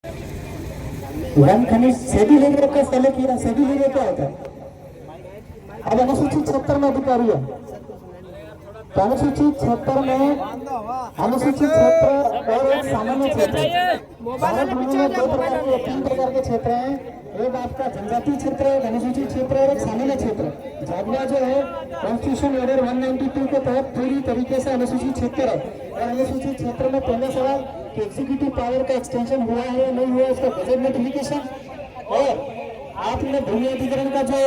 One खनिज सेडिलेयर का पहले किया। सेडिलेयर क्या होता है? अब अनुसूचित 76 में अधिकारी है तो अनुसूचित 76 में अनुसूचित क्षेत्र और एक सामान्य क्षेत्र, भारत भूमि में 2 प्रकार के 3 प्रकार के क्षेत्र हैं। एक आपका जनजातीय क्षेत्र है, अनुसूचित क्षेत्र और एक सामान्य क्षेत्र। झाबुआ जो है कॉन्स्टिट्यूशन ऑर्डर 192 के तहत पूरी तरीके से अनुसूचित क्षेत्र है। और अनुसूचित क्षेत्र में पहला सवाल कि एग्जीक्यूटिव पावर का एक्सटेंशन हुआ है या नहीं हुआ, उसका गजट नोटिफिकेशन, और आपने भूमि अधिग्रहण का जो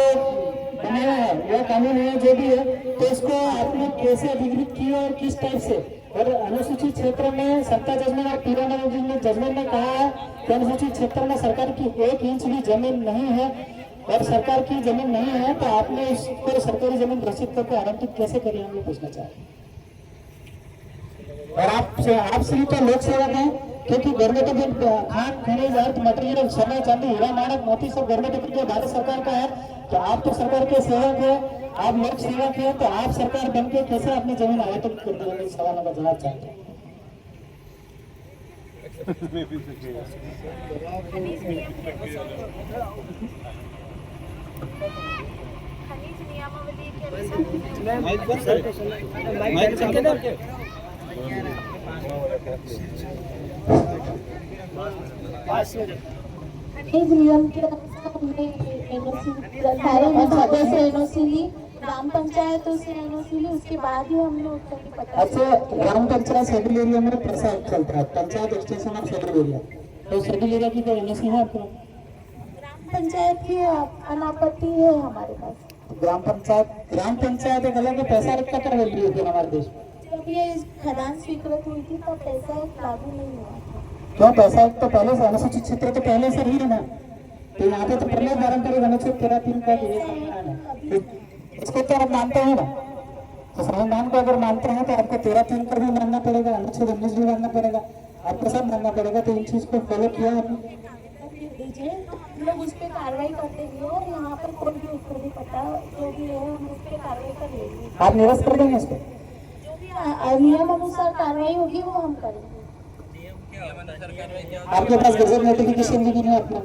बनाया है यह कानून है जो भी है, तो इसको आपने कैसे अधिकृत किया और किस टाइप से। और अनुसूचित क्षेत्र में सत्ता जजमेंट और पुराना जजमेंट ने कहा है कि अनुसूचित क्षेत्र में सरकार की 1 इंच भी जमीन नहीं है और सरकार की जमीन नहीं है, तो आपने इसको सरकारी जमीन घोषित करके आवंटित कैसे करी, हम ये पूछना चाहते हैं। और आप सभी तो लोक सेवक हैं, क्योंकि गवर्नमेंट खान खनिज अर्थ मटेरियल सोना चांदी हीरा मानक मोती सब गवर्नमेंट के भारत सरकार का है, तो आप तो सरकार के सेवक है, आप लोक सेवक है, तो आप सरकार बन के कैसे अपनी जमीन आवंटित कर दी? इस सवालों का जवाब चाहते हैं। खनिज नियमावली के अनुसार खनिज नियम के अनुसार हमने एनओसी ली, ग्राम पंचायतों से एनओसी ली, उसके बाद ही हमने उत्तर पता। अच्छा, ग्राम पंचायत शेड्यूल एरिया में पैसा चलता है, panchayat extension of schedule area, तो शेड्यूल एरिया की तो एनओसी है आपको? ग्राम पंचायत की अनापत्ति है हमारे पास। ग्राम पंचायत एक अलग पैसा रखा कर वैल्यू होती है हमारे देश में। जब ये खदान स्वीकृत हुई थी तब पैसा लागू नहीं हुआ था। क्यों? पैसा तो पहले से अनुसूचित क्षेत्र तो पहले से ही है ना, तो यहाँ पे तो पहले पारंपरिक अनुच्छेद 13(3) का इसको तो आप मानते हैं ना, तो संविधान को अगर मानते हैं तो आपको 13(3) पर भी मानना पड़ेगा, अनुच्छेद 19 भी मानना पड़ेगा, आपको सब मानना पड़ेगा। तो इन चीज को फॉलो किया आपने? हम लोग उस पर कार्रवाई करते हैं और यहाँ पर कोई भी उत्तर नहीं पता जो भी है हम उस पर कार्रवाई कर लेंगे। आप निरस्त कर देंगे इसको? जो भी नियम अनुसार कार्रवाई होगी वो हम करेंगे। आपके पास गजट नोटिफिकेशन भी नहीं है अपना?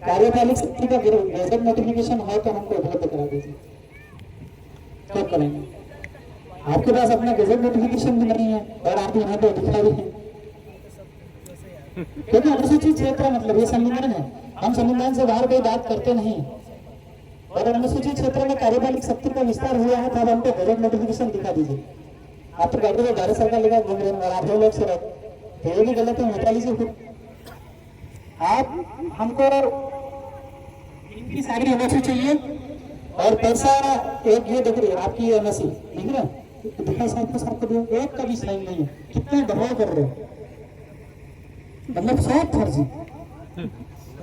कार्यपालिक शक्ति का गजट नोटिफिकेशन है तो हमको उपलब्ध करा दीजिए, क्या करेंगे? आपके पास अपना गजट नोटिफिकेशन भी नहीं है और आप यहाँ पे अधिकारी हैं, क्योंकि अनुसूचित क्षेत्र मतलब ये संविधान है, हम संविधान से बाहर कोई बात करते नहीं। और अनुसूचित क्षेत्र में कार्यपालिक शक्ति का विस्तार हुआ है, तो अब हमको गजट नोटिफिकेशन दिखा दीजिए। आप तो गाड़ी में भारत सरकार लेकर घूम रहे हैं और आप लोग से रहते, तो ये भी गलत है, हटा लीजिए फिर। आप हमको इनकी सारी एनओसी चाहिए और पैसा एक ये देख रही है आपकी एनओसी, ठीक है? दिखा साहब को दियो, एक का भी साइन नहीं है। कितने दबाव कर रहे हो, मतलब सब फर्जी।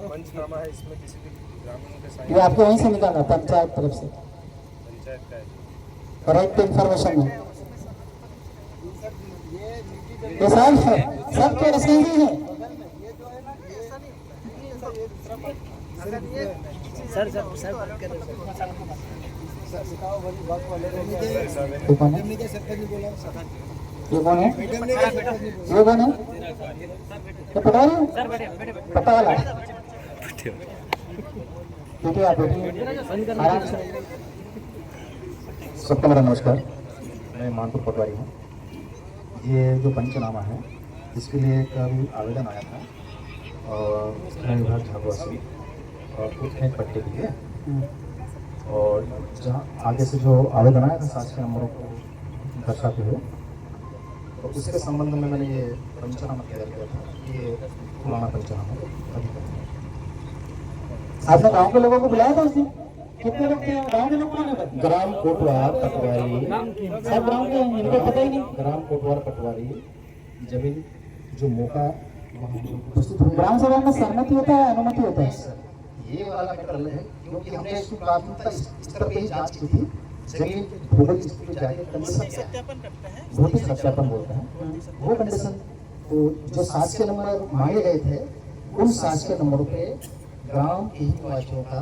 पंचनामा है इसमें, किसी भी ग्रामीणों के साइन ये आपको वहीं से निकाला पंचायत तरफ से, पंचायत का है। करेक्ट इन्फॉर्मेशन में ये सब तो ऐसे ही है। सर ये कौन है? ये कौन है? ये पता वाला ठीक है, आप बैठिए आराम से। सबको मेरा नमस्कार, मैं मानपुर पटवारी हूँ। ये जो पंचनामा है इसके लिए एक अभी आवेदन आया था और खनन विभाग झाबुआ से और उत्खनन पट्टे के लिए, और जहाँ आगे से जो आवेदन आया था शासकीय नंबरों को दर्शाते हुए, तो उसके संबंध में मैंने ये पंचनामा तैयार किया था। ये पुराना पंचनामा अभी आपने गांव के लोगों को बुलाया था उस दिन? कितने लोग थे गांव के लोग? कौन है? ग्राम कोटवार पटवारी, सब गांव के, इनको पता ही नहीं। ग्राम कोटवार पटवारी जमीन जो मौका ग्राम सभा में सहमति होता है, अनुमति होता है? ये वाला मैटर है, क्योंकि हमने इसको प्राथमिकता स्तर पे ही जांच की थी। जमीन भूगोल स्थिति पे जाके कंडीशन भौतिक सत्यापन बोलते हैं, वो कंडीशन तो जो शासकीय नंबर मांगे गए थे उन शासकीय नंबरों पे ग्राम के ही निवासियों का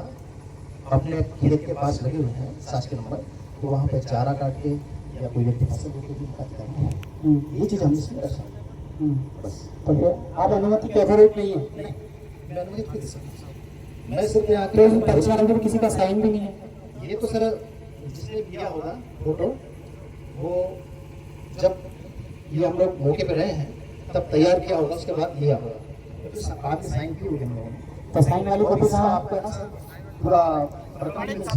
अपने खेत के पास लगे हुए हैं शासकीय नंबर, तो वहाँ पे चारा काट के या कोई व्यक्ति फसल रोके भी उनका अधिकार है। ये चीज़ हमने इसमें दर्शाई। बस तो फिर आप अनुमति के अधीन नहीं है, मैं अनुमति खुद दे सकता हूं। मैं सिर्फ यहाँ तो इसमें परीक्षा में किसी का साइन भी नहीं है। ये तो सर जिसने लिया होगा फोटो, वो जब ये हम लोग मौके पे रहे हैं तब तैयार किया होगा, उसके बाद लिया होगा, तो बाद में साइन किए होंगे हम लोगों ने। तो साइन वाली कॉपी कहाँ है? आपको है ना सर पूरा